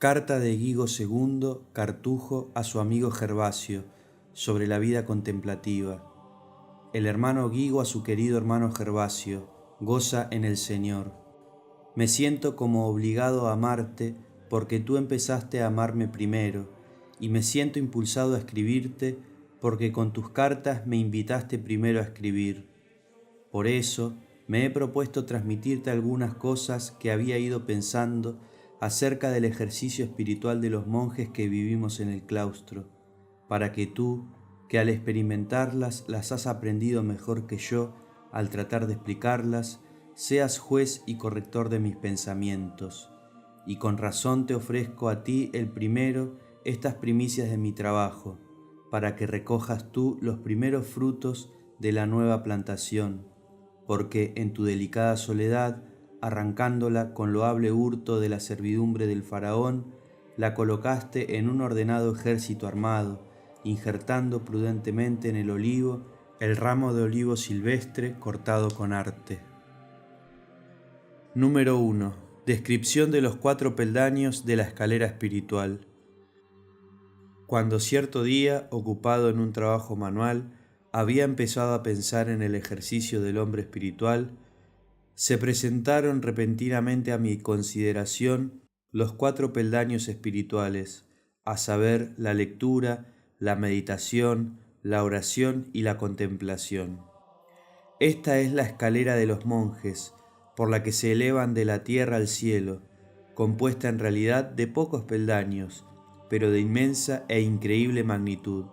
Carta de Guigo II, Cartujo, a su amigo Gervasio, sobre la vida contemplativa. El hermano Guigo a su querido hermano Gervasio: goza en el Señor. Me siento como obligado a amarte porque tú empezaste a amarme primero, y me siento impulsado a escribirte porque con tus cartas me invitaste primero a escribir. Por eso me he propuesto transmitirte algunas cosas que había ido pensando acerca del ejercicio espiritual de los monjes que vivimos en el claustro, para que tú, que al experimentarlas las has aprendido mejor que yo, al tratar de explicarlas, seas juez y corrector de mis pensamientos. Y con razón te ofrezco a ti el primero estas primicias de mi trabajo, para que recojas tú los primeros frutos de la nueva plantación, porque en tu delicada soledad, arrancándola con loable hurto de la servidumbre del faraón, la colocaste en un ordenado ejército armado, injertando prudentemente en el olivo el ramo de olivo silvestre cortado con arte. Número 1. Descripción de los 4 peldaños de la escalera espiritual. Cuando cierto día, ocupado en un trabajo manual, había empezado a pensar en el ejercicio del hombre espiritual, se presentaron repentinamente a mi consideración los 4 peldaños espirituales, a saber, la lectura, la meditación, la oración y la contemplación. Esta es la escalera de los monjes, por la que se elevan de la tierra al cielo, compuesta en realidad de pocos peldaños, pero de inmensa e increíble magnitud.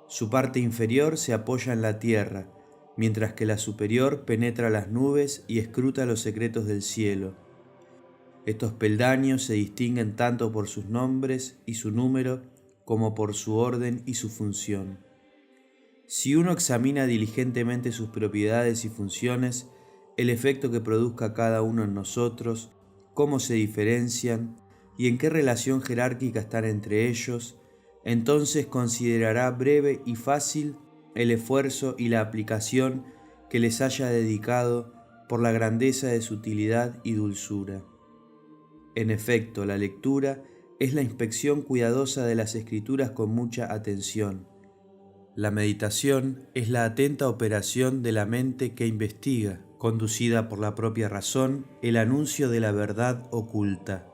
Su parte inferior se apoya en la tierra, mientras que la superior penetra las nubes y escruta los secretos del cielo. Estos peldaños se distinguen tanto por sus nombres y su número como por su orden y su función. Si uno examina diligentemente sus propiedades y funciones, el efecto que produzca cada uno en nosotros, cómo se diferencian y en qué relación jerárquica están entre ellos, entonces considerará breve y fácil el esfuerzo y la aplicación que les haya dedicado por la grandeza de su utilidad y dulzura. En efecto, la lectura es la inspección cuidadosa de las Escrituras con mucha atención. La meditación es la atenta operación de la mente que investiga, conducida por la propia razón, el anuncio de la verdad oculta.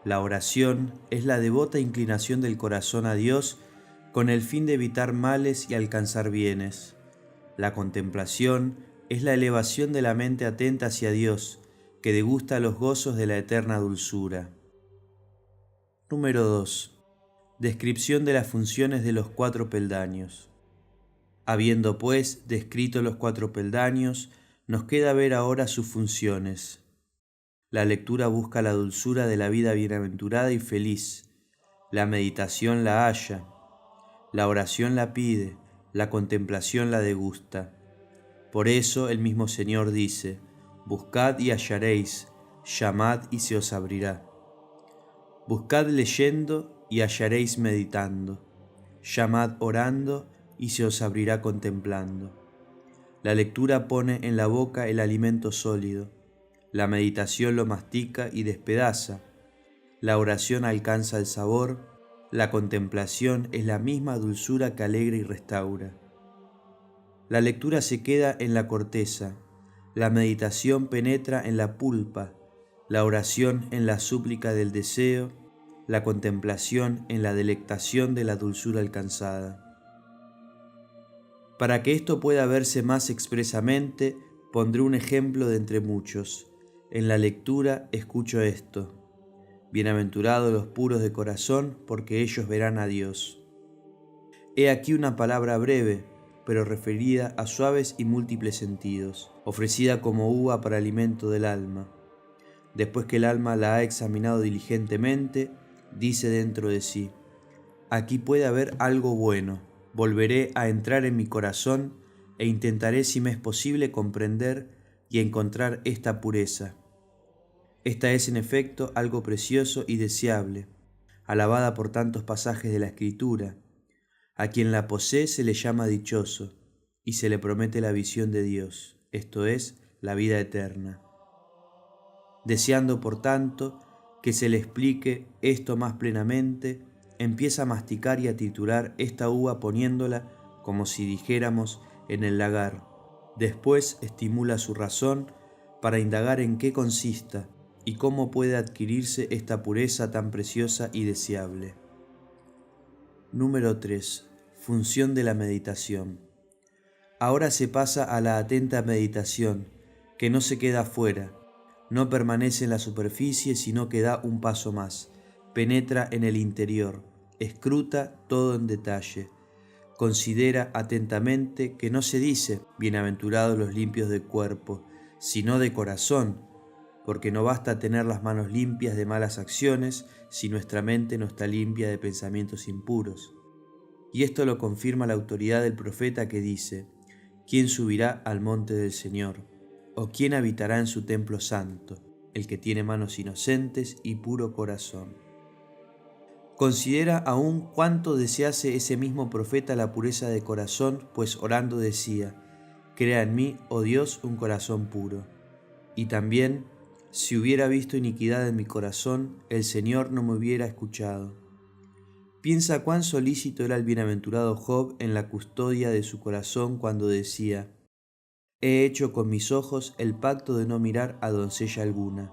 La oración es la devota inclinación del corazón a Dios con el fin de evitar males y alcanzar bienes. La contemplación es la elevación de la mente atenta hacia Dios, que degusta los gozos de la eterna dulzura. Número 2. Descripción de las funciones de los 4 peldaños. Habiendo, pues, descrito los 4 peldaños, nos queda ver ahora sus funciones. La lectura busca la dulzura de la vida bienaventurada y feliz. La meditación la halla. La oración la pide. La contemplación la degusta. Por eso el mismo Señor dice: buscad y hallaréis, llamad y se os abrirá. Buscad leyendo y hallaréis meditando. Llamad orando y se os abrirá contemplando. La lectura pone en la boca el alimento sólido. La meditación lo mastica y despedaza. La oración alcanza el sabor. La contemplación es la misma dulzura que alegra y restaura. La lectura se queda en la corteza. La meditación penetra en la pulpa. La oración en la súplica del deseo. La contemplación en la delectación de la dulzura alcanzada. Para que esto pueda verse más expresamente, pondré un ejemplo de entre muchos. En la lectura escucho esto: bienaventurados los puros de corazón, porque ellos verán a Dios. He aquí una palabra breve, pero referida a suaves y múltiples sentidos, ofrecida como uva para alimento del alma. Después que el alma la ha examinado diligentemente, dice dentro de sí: aquí puede haber algo bueno. Volveré a entrar en mi corazón e intentaré, si me es posible, comprender y encontrar esta pureza. Esta es en efecto algo precioso y deseable, alabada por tantos pasajes de la Escritura. A quien la posee se le llama dichoso, y se le promete la visión de Dios, esto es, la vida eterna. Deseando, por tanto, que se le explique esto más plenamente, empieza a masticar y a triturar esta uva poniéndola, como si dijéramos, en el lagar. Después estimula su razón para indagar en qué consista y cómo puede adquirirse esta pureza tan preciosa y deseable. Número 3. Función de la meditación. Ahora se pasa a la atenta meditación, que no se queda fuera, no permanece en la superficie, sino que da un paso más, penetra en el interior, escruta todo en detalle, considera atentamente que no se dice bienaventurados los limpios de cuerpo, sino de corazón, porque no basta tener las manos limpias de malas acciones si nuestra mente no está limpia de pensamientos impuros. Y esto lo confirma la autoridad del profeta que dice: ¿quién subirá al monte del Señor? ¿O quién habitará en su templo santo? El que tiene manos inocentes y puro corazón. Considera aún cuánto desease ese mismo profeta la pureza de corazón, pues orando decía: crea en mí, oh Dios, un corazón puro. Y también, si hubiera visto iniquidad en mi corazón, el Señor no me hubiera escuchado. Piensa cuán solícito era el bienaventurado Job en la custodia de su corazón cuando decía: he hecho con mis ojos el pacto de no mirar a doncella alguna.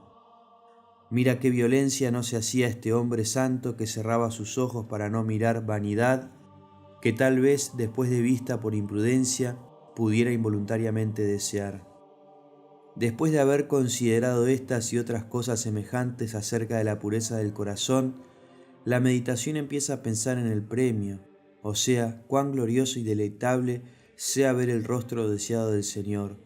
Mira qué violencia no se hacía este hombre santo que cerraba sus ojos para no mirar vanidad, que tal vez después de vista por imprudencia pudiera involuntariamente desear. Después de haber considerado estas y otras cosas semejantes acerca de la pureza del corazón, la meditación empieza a pensar en el premio, o sea, cuán glorioso y deleitable sea ver el rostro deseado del Señor,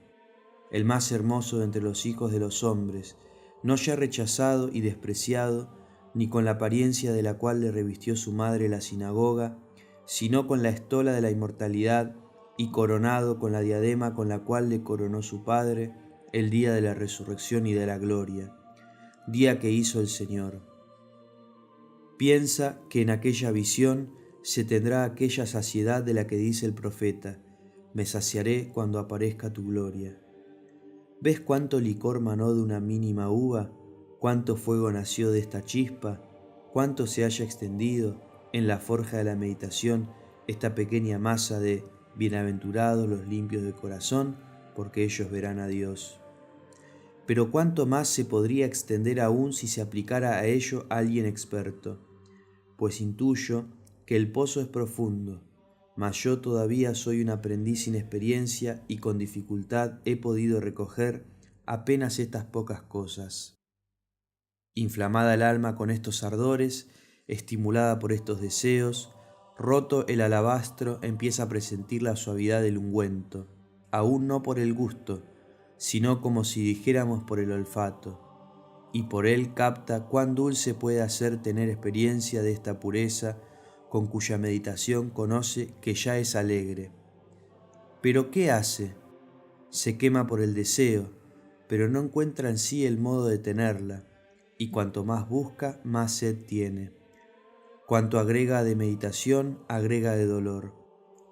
el más hermoso de entre los hijos de los hombres, no ya rechazado y despreciado, ni con la apariencia de la cual le revistió su madre la sinagoga, sino con la estola de la inmortalidad y coronado con la diadema con la cual le coronó su Padre el día de la resurrección y de la gloria, día que hizo el Señor. Piensa que en aquella visión se tendrá aquella saciedad de la que dice el profeta: me saciaré cuando aparezca tu gloria. ¿Ves cuánto licor manó de una mínima uva? ¿Cuánto fuego nació de esta chispa? ¿Cuánto se haya extendido en la forja de la meditación esta pequeña masa de bienaventurados los limpios de corazón, porque ellos verán a Dios? Pero cuánto más se podría extender aún si se aplicara a ello alguien experto, pues intuyo que el pozo es profundo, mas yo todavía soy un aprendiz sin experiencia y con dificultad he podido recoger apenas estas pocas cosas. Inflamada el alma con estos ardores, estimulada por estos deseos, roto el alabastro empieza a presentir la suavidad del ungüento, aún no por el gusto, sino como si dijéramos por el olfato, y por él capta cuán dulce puede hacer tener experiencia de esta pureza con cuya meditación conoce que ya es alegre. ¿Pero qué hace? Se quema por el deseo, pero no encuentra en sí el modo de tenerla, y cuanto más busca, más sed tiene. Cuanto agrega de meditación, agrega de dolor,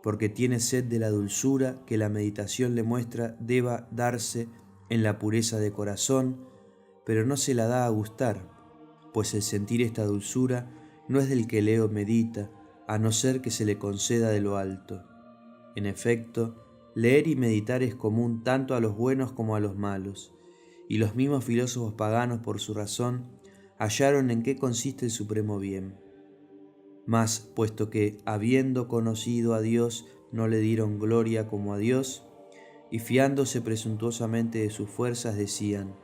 porque tiene sed de la dulzura que la meditación le muestra deba darse en la pureza de corazón, pero no se la da a gustar, pues el sentir esta dulzura no es del que leo medita, a no ser que se le conceda de lo alto. En efecto, leer y meditar es común tanto a los buenos como a los malos, y los mismos filósofos paganos por su razón hallaron en qué consiste el supremo bien. Mas, puesto que, habiendo conocido a Dios, no le dieron gloria como a Dios, y fiándose presuntuosamente de sus fuerzas decían: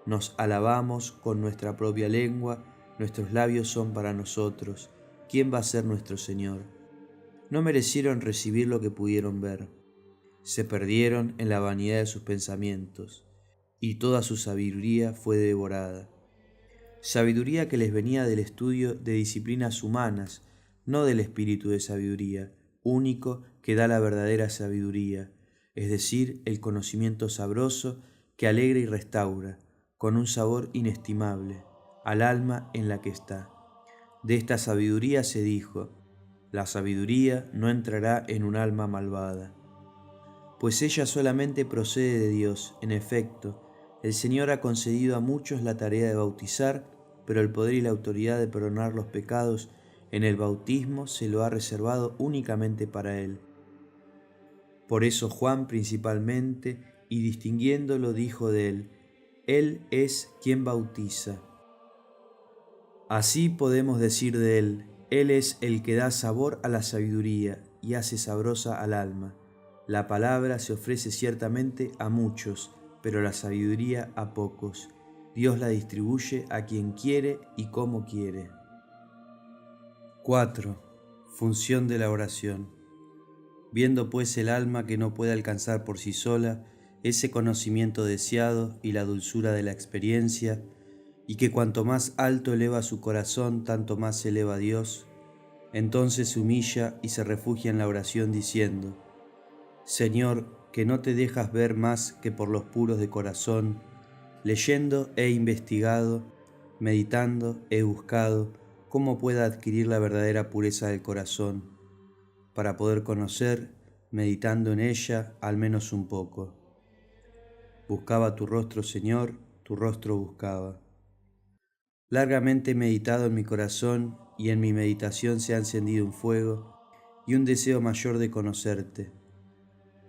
nos alabamos con nuestra propia lengua, nuestros labios son para nosotros, ¿quién va a ser nuestro Señor? No merecieron recibir lo que pudieron ver, se perdieron en la vanidad de sus pensamientos, y toda su sabiduría fue devorada. Sabiduría que les venía del estudio de disciplinas humanas, no del espíritu de sabiduría, único que da la verdadera sabiduría, es decir, el conocimiento sabroso que alegra y restaura, con un sabor inestimable, al alma en la que está. De esta sabiduría se dijo: la sabiduría no entrará en un alma malvada. Pues ella solamente procede de Dios. En efecto, el Señor ha concedido a muchos la tarea de bautizar pero el poder y la autoridad de perdonar los pecados en el bautismo se lo ha reservado únicamente para Él. Por eso Juan principalmente, y distinguiéndolo, dijo de Él: Él es quien bautiza. Así podemos decir de Él: Él es el que da sabor a la sabiduría y hace sabrosa al alma. La palabra se ofrece ciertamente a muchos, pero la sabiduría a pocos. Dios la distribuye a quien quiere y como quiere. 4. Función de la oración. Viendo pues el alma que no puede alcanzar por sí sola ese conocimiento deseado y la dulzura de la experiencia, y que cuanto más alto eleva su corazón, tanto más se eleva a Dios, entonces se humilla y se refugia en la oración diciendo: Señor, que no te dejas ver más que por los puros de corazón, leyendo he investigado, meditando he buscado cómo pueda adquirir la verdadera pureza del corazón, para poder conocer, meditando en ella, al menos un poco. Buscaba tu rostro, Señor, tu rostro buscaba. Largamente he meditado en mi corazón, y en mi meditación se ha encendido un fuego y un deseo mayor de conocerte.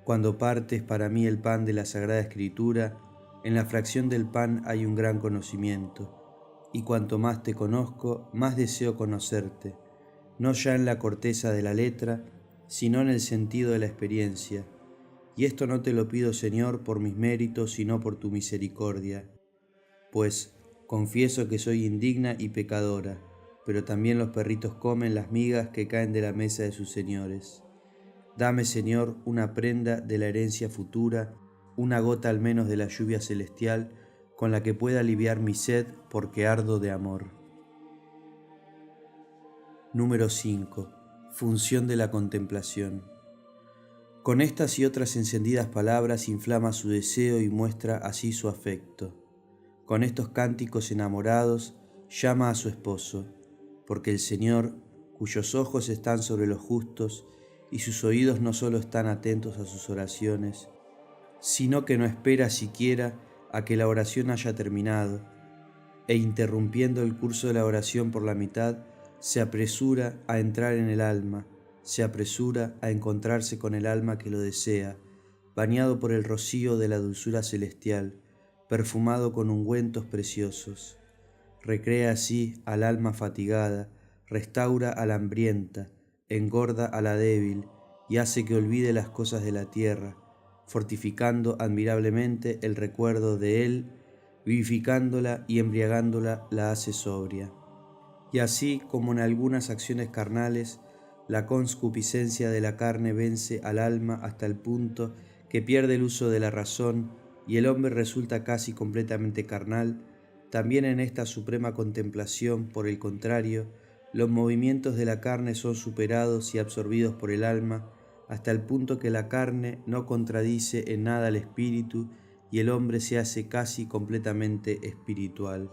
Cuando partes para mí el pan de la Sagrada Escritura, en la fracción del pan hay un gran conocimiento, y cuanto más te conozco, más deseo conocerte, no ya en la corteza de la letra, sino en el sentido de la experiencia. Y esto no te lo pido, Señor, por mis méritos, sino por tu misericordia, pues confieso que soy indigna y pecadora, pero también los perritos comen las migas que caen de la mesa de sus señores. Dame, Señor, una prenda de la herencia futura, una gota al menos de la lluvia celestial, con la que pueda aliviar mi sed, porque ardo de amor. Número 5. Función de la contemplación. Con estas y otras encendidas palabras inflama su deseo y muestra así su afecto. Con estos cánticos enamorados llama a su esposo, porque el Señor, cuyos ojos están sobre los justos y sus oídos no solo están atentos a sus oraciones, sino que no espera siquiera a que la oración haya terminado, e interrumpiendo el curso de la oración por la mitad, se apresura a entrar en el alma, se apresura a encontrarse con el alma que lo desea, bañado por el rocío de la dulzura celestial, perfumado con ungüentos preciosos. Recrea así al alma fatigada, restaura a la hambrienta, engorda a la débil y hace que olvide las cosas de la tierra, fortificando admirablemente el recuerdo de Él, vivificándola y embriagándola la hace sobria. Y así como en algunas acciones carnales, la conscupiscencia de la carne vence al alma hasta el punto que pierde el uso de la razón y el hombre resulta casi completamente carnal, también en esta suprema contemplación, por el contrario, los movimientos de la carne son superados y absorbidos por el alma, hasta el punto que la carne no contradice en nada al espíritu y el hombre se hace casi completamente espiritual.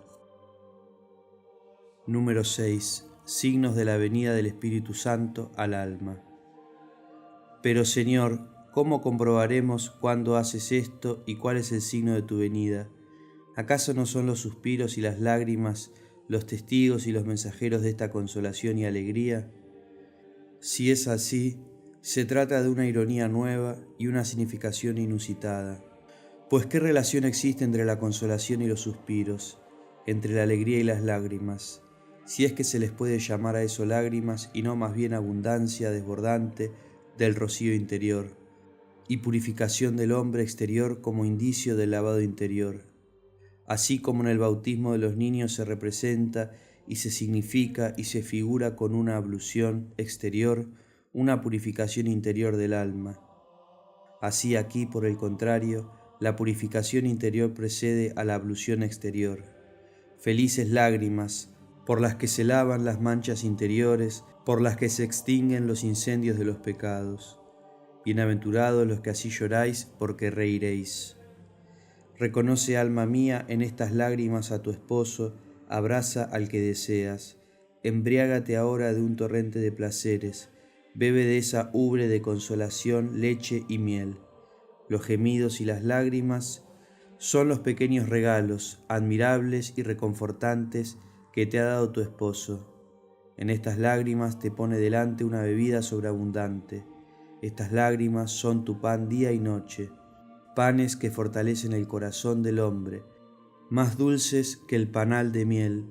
Número 6. Signos de la venida del Espíritu Santo al alma. Pero Señor, ¿cómo comprobaremos cuándo haces esto y cuál es el signo de tu venida? ¿Acaso no son los suspiros y las lágrimas los testigos y los mensajeros de esta consolación y alegría? Si es así, se trata de una ironía nueva y una significación inusitada. Pues ¿qué relación existe entre la consolación y los suspiros, entre la alegría y las lágrimas? Si es que se les puede llamar a eso lágrimas y no más bien abundancia desbordante del rocío interior, y purificación del hombre exterior como indicio del lavado interior. Así como en el bautismo de los niños se representa y se significa y se figura con una ablución exterior, una purificación interior del alma. Así aquí, por el contrario, la purificación interior precede a la ablución exterior. Felices lágrimas, por las que se lavan las manchas interiores, por las que se extinguen los incendios de los pecados. Bienaventurados los que así lloráis, porque reiréis. Reconoce, alma mía, en estas lágrimas a tu esposo, abraza al que deseas. Embriágate ahora de un torrente de placeres, bebe de esa ubre de consolación, leche y miel. Los gemidos y las lágrimas son los pequeños regalos, admirables y reconfortantes, que te ha dado tu esposo. En estas lágrimas te pone delante una bebida sobreabundante. Estas lágrimas son tu pan día y noche, panes que fortalecen el corazón del hombre, más dulces que el panal de miel.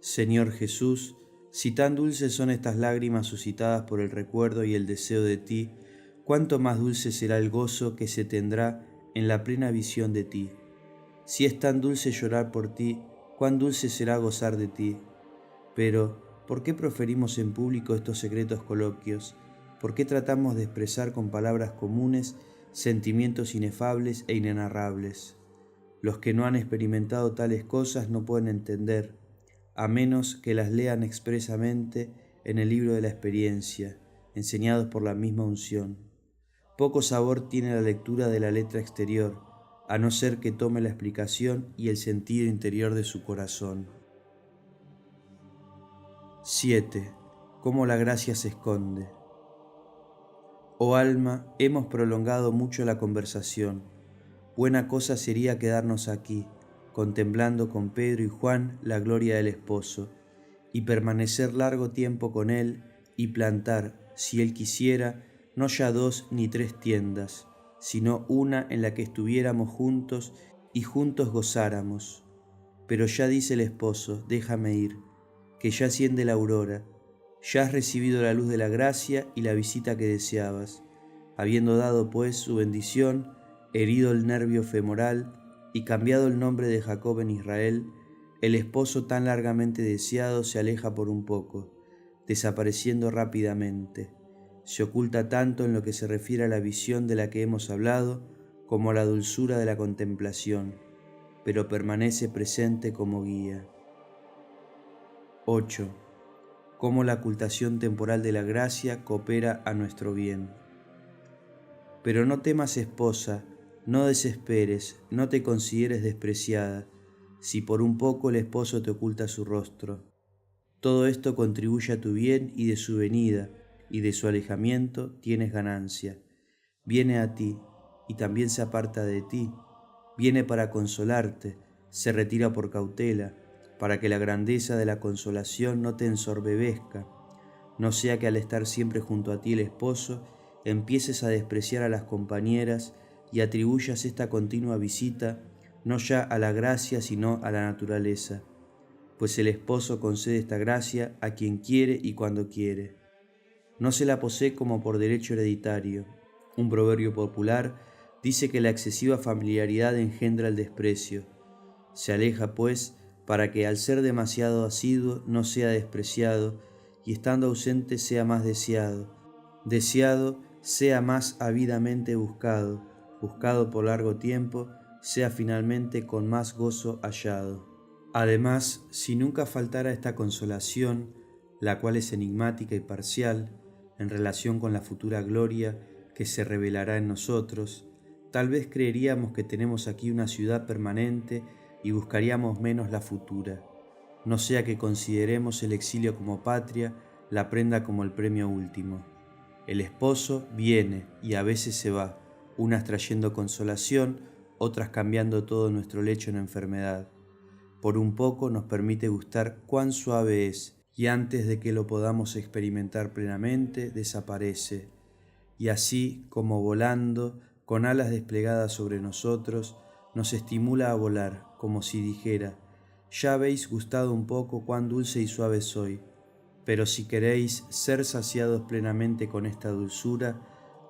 Señor Jesús, si tan dulces son estas lágrimas suscitadas por el recuerdo y el deseo de ti, cuánto más dulce será el gozo que se tendrá en la plena visión de ti. Si es tan dulce llorar por ti, cuán dulce será gozar de ti. Pero, ¿por qué proferimos en público estos secretos coloquios? ¿Por qué tratamos de expresar con palabras comunes sentimientos inefables e inenarrables? Los que no han experimentado tales cosas no pueden entender, a menos que las lean expresamente en el libro de la experiencia, enseñados por la misma unción. Poco sabor tiene la lectura de la letra exterior, a no ser que tome la explicación y el sentido interior de su corazón. 7. Cómo la gracia se esconde. Oh alma, hemos prolongado mucho la conversación. Buena cosa sería quedarnos aquí, contemplando con Pedro y Juan la gloria del esposo, y permanecer largo tiempo con él y plantar, si él quisiera, no ya 2 ni 3 tiendas, sino una en la que estuviéramos juntos y juntos gozáramos. Pero ya dice el esposo, déjame ir, que ya asciende la aurora, ya has recibido la luz de la gracia y la visita que deseabas. Habiendo dado pues su bendición, herido el nervio femoral y cambiado el nombre de Jacob en Israel, el esposo tan largamente deseado se aleja por un poco, desapareciendo rápidamente. Se oculta tanto en lo que se refiere a la visión de la que hemos hablado como a la dulzura de la contemplación, pero permanece presente como guía. 8. Cómo la ocultación temporal de la gracia coopera a nuestro bien. Pero no temas, esposa, no desesperes, no te consideres despreciada, si por un poco el esposo te oculta su rostro. Todo esto contribuye a tu bien y de su venida y de su alejamiento tienes ganancia. Viene a ti y también se aparta de ti, viene para consolarte, se retira por cautela, para que la grandeza de la consolación no te ensoberbezca, no sea que al estar siempre junto a ti el esposo, empieces a despreciar a las compañeras y atribuyas esta continua visita no ya a la gracia sino a la naturaleza, pues el esposo concede esta gracia a quien quiere y cuando quiere. No se la posee como por derecho hereditario. Un proverbio popular dice que la excesiva familiaridad engendra el desprecio. Se aleja, pues, para que al ser demasiado asiduo no sea despreciado, y estando ausente sea más deseado. Deseado sea más ávidamente buscado, buscado por largo tiempo, sea finalmente con más gozo hallado. Además, si nunca faltara esta consolación, la cual es enigmática y parcial, en relación con la futura gloria que se revelará en nosotros, tal vez creeríamos que tenemos aquí una ciudad permanente y buscaríamos menos la futura, no sea que consideremos el exilio como patria, la prenda como el premio último. El esposo viene y a veces se va, unas trayendo consolación, otras cambiando todo nuestro lecho en enfermedad. Por un poco nos permite gustar cuán suave es, y antes de que lo podamos experimentar plenamente, desaparece. Y así, como volando, con alas desplegadas sobre nosotros, nos estimula a volar, como si dijera, ya habéis gustado un poco cuán dulce y suave soy, pero si queréis ser saciados plenamente con esta dulzura,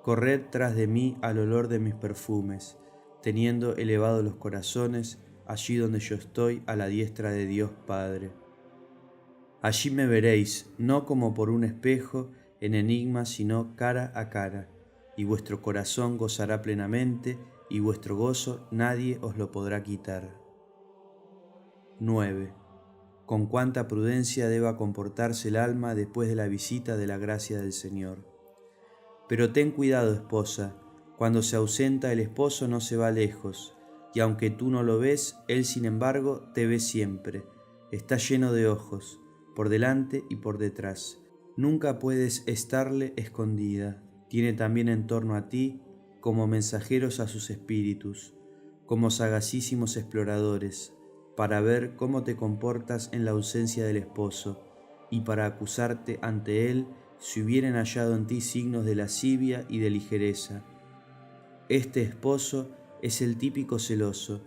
corred tras de mí al olor de mis perfumes, teniendo elevados los corazones, allí donde yo estoy a la diestra de Dios Padre. Allí me veréis, no como por un espejo, en enigma, sino cara a cara, y vuestro corazón gozará plenamente, y vuestro gozo nadie os lo podrá quitar. 9. Con cuánta prudencia deba comportarse el alma después de la visita de la gracia del Señor. Pero ten cuidado, esposa, cuando se ausenta el esposo no se va lejos, y aunque tú no lo ves, él sin embargo te ve siempre, está lleno de ojos, por delante y por detrás. Nunca puedes estarle escondida. Tiene también en torno a ti como mensajeros a sus espíritus, como sagacísimos exploradores, para ver cómo te comportas en la ausencia del esposo, y para acusarte ante él si hubieren hallado en ti signos de lascivia y de ligereza. Este esposo es el típico celoso.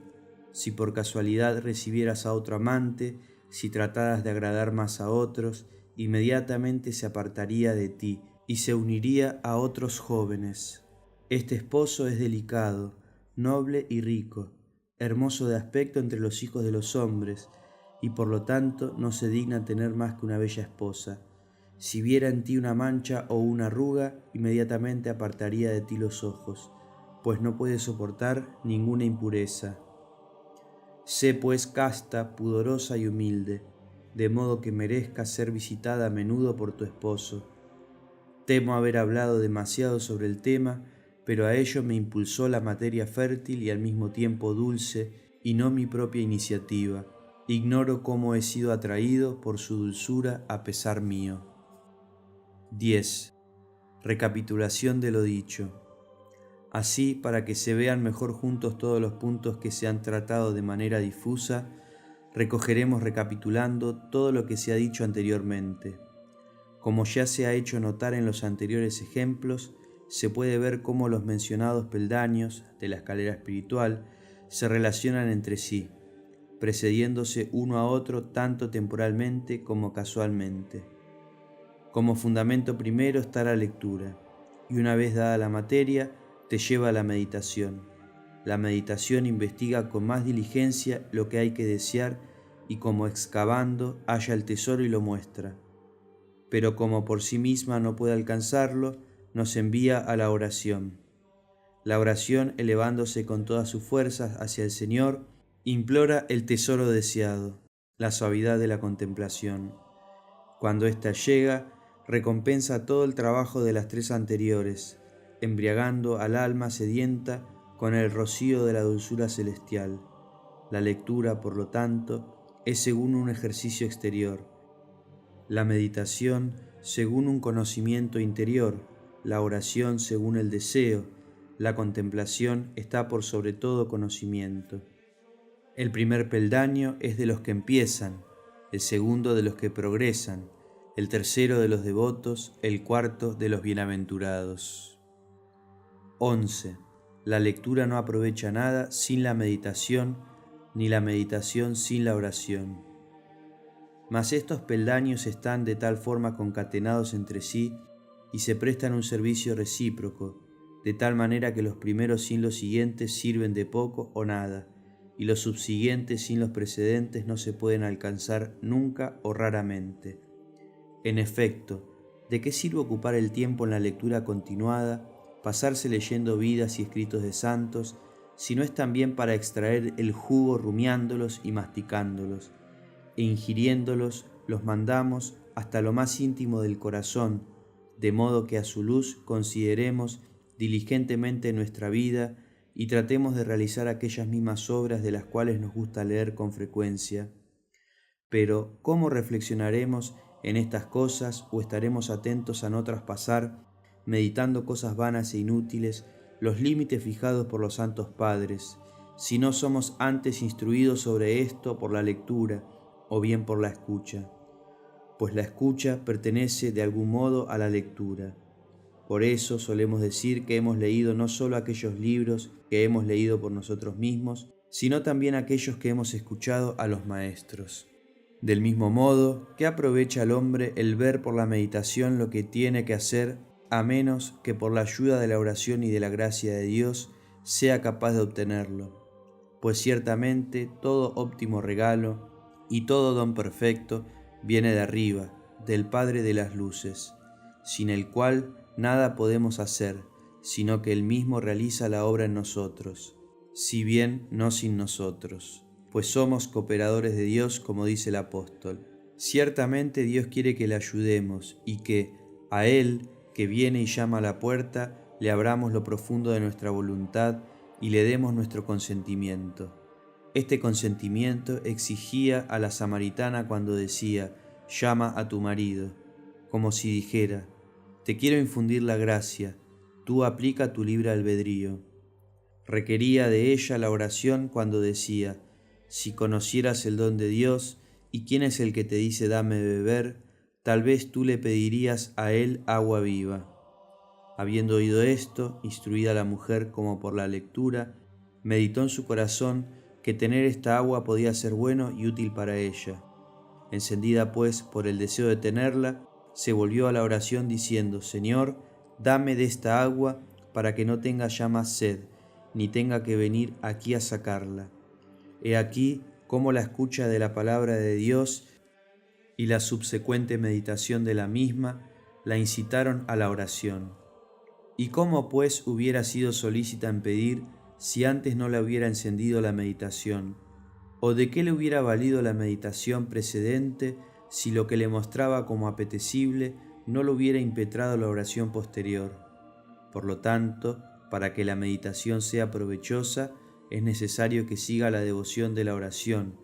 Si por casualidad recibieras a otro amante, si trataras de agradar más a otros, inmediatamente se apartaría de ti y se uniría a otros jóvenes. Este esposo es delicado, noble y rico, hermoso de aspecto entre los hijos de los hombres, y por lo tanto no se digna tener más que una bella esposa. Si viera en ti una mancha o una arruga, inmediatamente apartaría de ti los ojos, pues no puede soportar ninguna impureza. Sé pues casta, pudorosa y humilde, de modo que merezcas ser visitada a menudo por tu esposo. Temo haber hablado demasiado sobre el tema, pero a ello me impulsó la materia fértil y al mismo tiempo dulce, y no mi propia iniciativa. Ignoro cómo he sido atraído por su dulzura a pesar mío. 10. Recapitulación de lo dicho. Así, para que se vean mejor juntos todos los puntos que se han tratado de manera difusa, recogeremos recapitulando todo lo que se ha dicho anteriormente. Como ya se ha hecho notar en los anteriores ejemplos, se puede ver cómo los mencionados peldaños de la escalera espiritual se relacionan entre sí, precediéndose uno a otro tanto temporalmente como casualmente. Como fundamento primero está la lectura, y una vez dada la materia, te lleva a la meditación. La meditación investiga con más diligencia lo que hay que desear y como excavando halla el tesoro y lo muestra. Pero como por sí misma no puede alcanzarlo, nos envía a la oración. La oración, elevándose con todas sus fuerzas hacia el Señor, implora el tesoro deseado, la suavidad de la contemplación. Cuando ésta llega, recompensa todo el trabajo de las tres anteriores, embriagando al alma sedienta con el rocío de la dulzura celestial. La lectura, por lo tanto, es según un ejercicio exterior, la meditación según un conocimiento interior, la oración según el deseo, la contemplación está por sobre todo conocimiento. El primer peldaño es de los que empiezan, el segundo de los que progresan, el tercero de los devotos, el cuarto de los bienaventurados. 11. La lectura no aprovecha nada sin la meditación, ni la meditación sin la oración. Mas estos peldaños están de tal forma concatenados entre sí y se prestan un servicio recíproco, de tal manera que los primeros sin los siguientes sirven de poco o nada, y los subsiguientes sin los precedentes no se pueden alcanzar nunca o raramente. En efecto, ¿de qué sirve ocupar el tiempo en la lectura continuada, pasarse leyendo vidas y escritos de santos, si no es también para extraer el jugo rumiándolos y masticándolos, e ingiriéndolos los mandamos hasta lo más íntimo del corazón, de modo que a su luz consideremos diligentemente nuestra vida y tratemos de realizar aquellas mismas obras de las cuales nos gusta leer con frecuencia? Pero, ¿cómo reflexionaremos en estas cosas o estaremos atentos a no traspasar, meditando cosas vanas e inútiles, los límites fijados por los santos padres, si no somos antes instruidos sobre esto por la lectura o bien por la escucha? Pues la escucha pertenece de algún modo a la lectura. Por eso solemos decir que hemos leído no solo aquellos libros que hemos leído por nosotros mismos, sino también aquellos que hemos escuchado a los maestros. Del mismo modo, ¿qué aprovecha al hombre el ver por la meditación lo que tiene que hacer, a menos que por la ayuda de la oración y de la gracia de Dios sea capaz de obtenerlo? Pues ciertamente todo óptimo regalo y todo don perfecto viene de arriba, del Padre de las luces, sin el cual nada podemos hacer, sino que Él mismo realiza la obra en nosotros, si bien no sin nosotros, pues somos cooperadores de Dios, como dice el apóstol. Ciertamente Dios quiere que le ayudemos y que, a Él, que viene y llama a la puerta, le abramos lo profundo de nuestra voluntad y le demos nuestro consentimiento. Este consentimiento exigía a la samaritana cuando decía, llama a tu marido, como si dijera, te quiero infundir la gracia, tú aplica tu libre albedrío. Requería de ella la oración cuando decía, si conocieras el don de Dios y quién es el que te dice dame de beber, tal vez tú le pedirías a él agua viva. Habiendo oído esto, instruida la mujer como por la lectura, meditó en su corazón que tener esta agua podía ser bueno y útil para ella. Encendida pues por el deseo de tenerla, se volvió a la oración diciendo: Señor, dame de esta agua para que no tenga ya más sed, ni tenga que venir aquí a sacarla. He aquí cómo la escucha de la palabra de Dios y la subsecuente meditación de la misma la incitaron a la oración. ¿Y cómo pues hubiera sido solícita en pedir si antes no la hubiera encendido la meditación? ¿O de qué le hubiera valido la meditación precedente si lo que le mostraba como apetecible no lo hubiera impetrado la oración posterior? Por lo tanto, para que la meditación sea provechosa, es necesario que siga la devoción de la oración,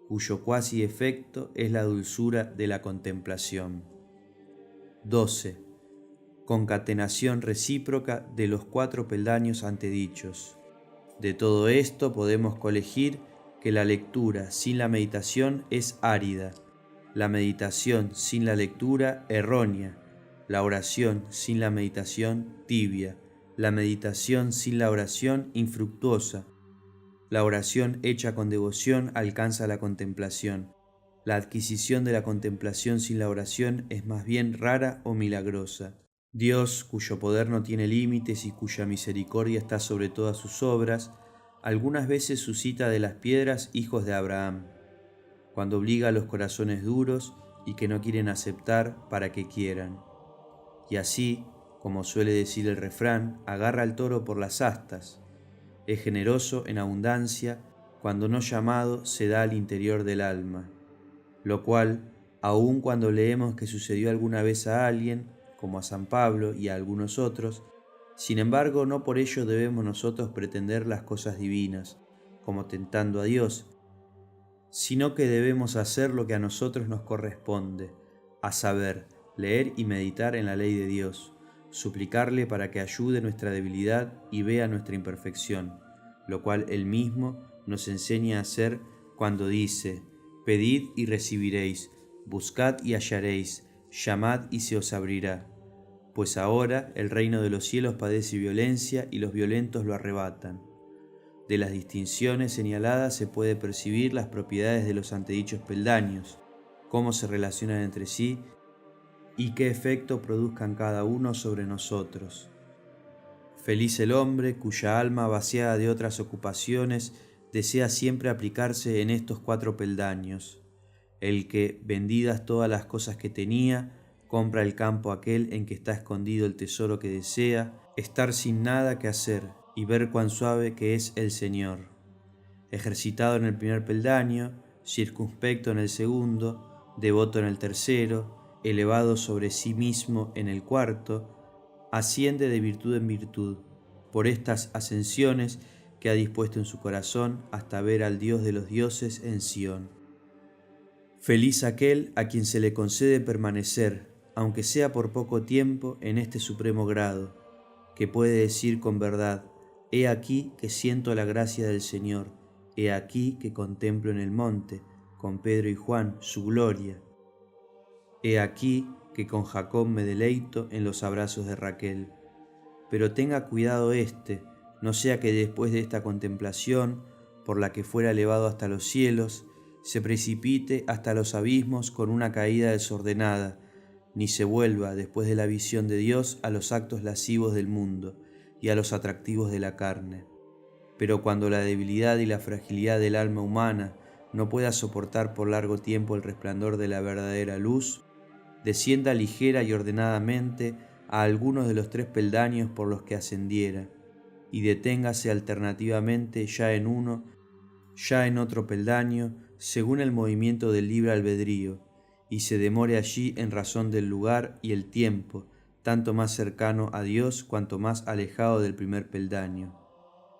cuyo cuasi efecto es la dulzura de la contemplación. 12. Concatenación recíproca de los 4 peldaños antedichos. De todo esto podemos colegir que la lectura sin la meditación es árida, la meditación sin la lectura errónea, la oración sin la meditación tibia, la meditación sin la oración infructuosa, la oración hecha con devoción alcanza la contemplación, la adquisición de la contemplación sin la oración es más bien rara o milagrosa. Dios, cuyo poder no tiene límites y cuya misericordia está sobre todas sus obras, algunas veces suscita de las piedras hijos de Abraham, cuando obliga a los corazones duros y que no quieren aceptar para que quieran. Y así, como suele decir el refrán, agarra al toro por las astas. Es generoso en abundancia, cuando no llamado se da al interior del alma, lo cual, aun cuando leemos que sucedió alguna vez a alguien, como a San Pablo y a algunos otros, sin embargo no por ello debemos nosotros pretender las cosas divinas, como tentando a Dios, sino que debemos hacer lo que a nosotros nos corresponde, a saber, leer y meditar en la ley de Dios, suplicarle para que ayude nuestra debilidad y vea nuestra imperfección, lo cual Él mismo nos enseña a hacer cuando dice: Pedid y recibiréis, buscad y hallaréis, llamad y se os abrirá. Pues ahora el reino de los cielos padece violencia y los violentos lo arrebatan. De las distinciones señaladas se puede percibir las propiedades de los antedichos peldaños, cómo se relacionan entre sí y qué efecto produzcan cada uno sobre nosotros. Feliz el hombre cuya alma, vaciada de otras ocupaciones, desea siempre aplicarse en estos 4 peldaños, el que, vendidas todas las cosas que tenía, compra el campo aquel en que está escondido el tesoro que desea, estar sin nada que hacer y ver cuán suave que es el Señor. Ejercitado en el primer peldaño, circunspecto en el segundo, devoto en el tercero, elevado sobre sí mismo en el cuarto, asciende de virtud en virtud, por estas ascensiones que ha dispuesto en su corazón hasta ver al Dios de los dioses en Sión. Feliz aquel a quien se le concede permanecer, aunque sea por poco tiempo, en este supremo grado, que puede decir con verdad: he aquí que siento la gracia del Señor, he aquí que contemplo en el monte, con Pedro y Juan, su gloria. He aquí que con Jacob me deleito en los abrazos de Raquel. Pero tenga cuidado no sea que después de esta contemplación, por la que fuera elevado hasta los cielos, se precipite hasta los abismos con una caída desordenada, ni se vuelva, después de la visión de Dios, a los actos lascivos del mundo y a los atractivos de la carne. Pero cuando la debilidad y la fragilidad del alma humana no pueda soportar por largo tiempo el resplandor de la verdadera luz, descienda ligera y ordenadamente a algunos de los 3 peldaños por los que ascendiera, y deténgase alternativamente ya en uno, ya en otro peldaño, según el movimiento del libre albedrío, y se demore allí en razón del lugar y el tiempo, tanto más cercano a Dios cuanto más alejado del primer peldaño.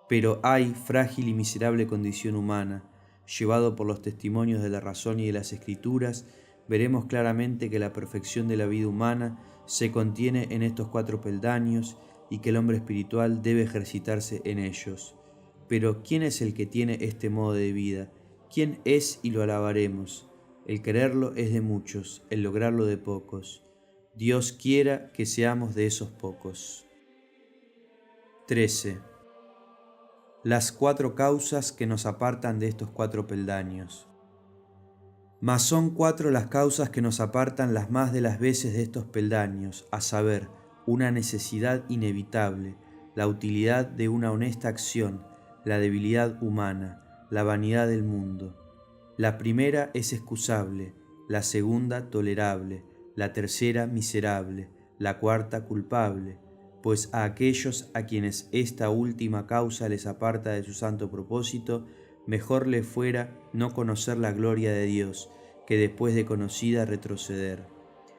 Pero hay frágil y miserable condición humana, llevado por los testimonios de la razón y de las Escrituras, veremos claramente que la perfección de la vida humana se contiene en estos 4 peldaños y que el hombre espiritual debe ejercitarse en ellos. Pero ¿quién es el que tiene este modo de vida? ¿Quién es y lo alabaremos? El quererlo es de muchos, el lograrlo de pocos. Dios quiera que seamos de esos pocos. 13. Las 4 causas que nos apartan de estos 4 peldaños. Mas son 4 las causas que nos apartan las más de las veces de estos peldaños, a saber, una necesidad inevitable, la utilidad de una honesta acción, la debilidad humana, la vanidad del mundo. La primera es excusable, la segunda tolerable, la tercera miserable, la cuarta culpable, pues a aquellos a quienes esta última causa les aparta de su santo propósito, mejor les fuera no conocer la gloria de Dios, que después de conocida retroceder.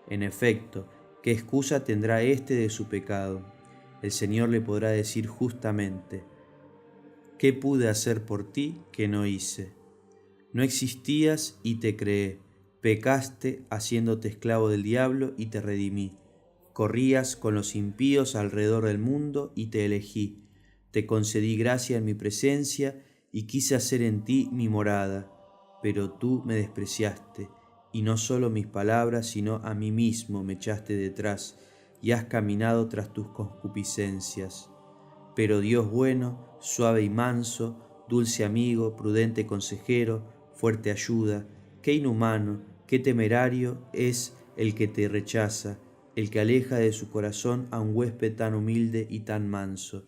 En efecto, ¿qué excusa tendrá éste de su pecado? El Señor le podrá decir justamente: ¿qué pude hacer por ti que no hice? No existías y te creé, pecaste haciéndote esclavo del diablo y te redimí. Corrías con los impíos alrededor del mundo y te elegí. Te concedí gracia en mi presencia y quise hacer en ti mi morada. Pero tú me despreciaste, y no solo mis palabras, sino a mí mismo me echaste detrás, y has caminado tras tus concupiscencias. Pero Dios bueno, suave y manso, dulce amigo, prudente consejero, fuerte ayuda, qué inhumano, qué temerario es el que te rechaza, el que aleja de su corazón a un huésped tan humilde y tan manso.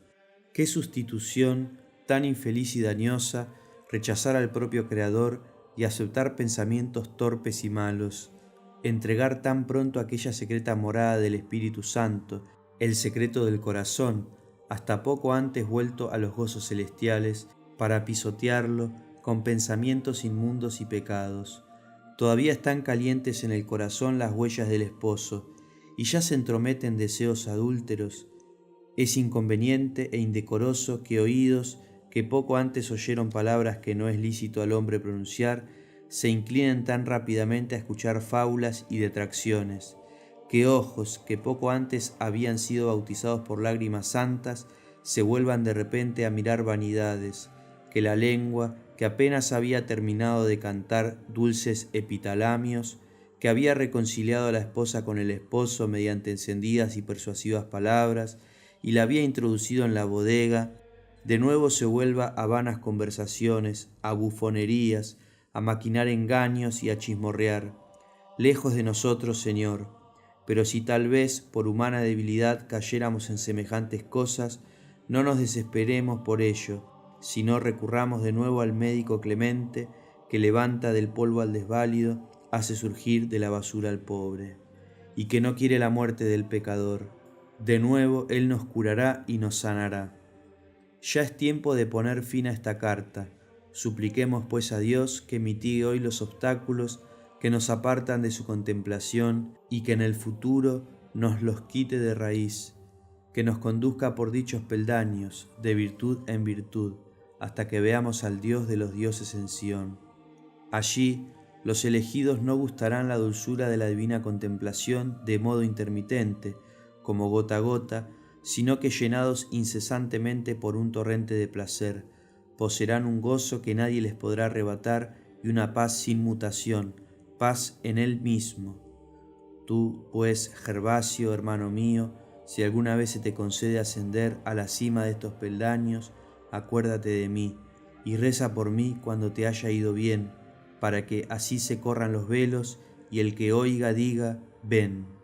Qué sustitución tan infeliz y dañosa, rechazar al propio Creador y aceptar pensamientos torpes y malos, entregar tan pronto aquella secreta morada del Espíritu Santo, el secreto del corazón, hasta poco antes vuelto a los gozos celestiales, para pisotearlo con pensamientos inmundos y pecados. Todavía están calientes en el corazón las huellas del esposo, y ya se entrometen deseos adúlteros. Es inconveniente e indecoroso que oídos que poco antes oyeron palabras que no es lícito al hombre pronunciar, se inclinen tan rápidamente a escuchar fábulas y detracciones, que ojos que poco antes habían sido bautizados por lágrimas santas se vuelvan de repente a mirar vanidades, que la lengua, que apenas había terminado de cantar dulces epitalamios, que había reconciliado a la esposa con el esposo mediante encendidas y persuasivas palabras, y la había introducido en la bodega, de nuevo se vuelva a vanas conversaciones, a bufonerías, a maquinar engaños y a chismorrear. Lejos de nosotros, Señor, pero si tal vez por humana debilidad cayéramos en semejantes cosas, no nos desesperemos por ello, sino recurramos de nuevo al médico clemente, que levanta del polvo al desválido, hace surgir de la basura al pobre, y que no quiere la muerte del pecador. De nuevo Él nos curará y nos sanará. Ya es tiempo de poner fin a esta carta. Supliquemos pues a Dios que mitigue hoy los obstáculos que nos apartan de su contemplación y que en el futuro nos los quite de raíz, que nos conduzca por dichos peldaños, de virtud en virtud, hasta que veamos al Dios de los dioses en Sión. Allí los elegidos no gustarán la dulzura de la divina contemplación de modo intermitente, como gota a gota, sino que llenados incesantemente por un torrente de placer, poseerán un gozo que nadie les podrá arrebatar y una paz sin mutación, paz en Él mismo. Tú, pues, Gervasio, hermano mío, si alguna vez se te concede ascender a la cima de estos peldaños, acuérdate de mí y reza por mí cuando te haya ido bien, para que así se corran los velos y el que oiga diga: ven.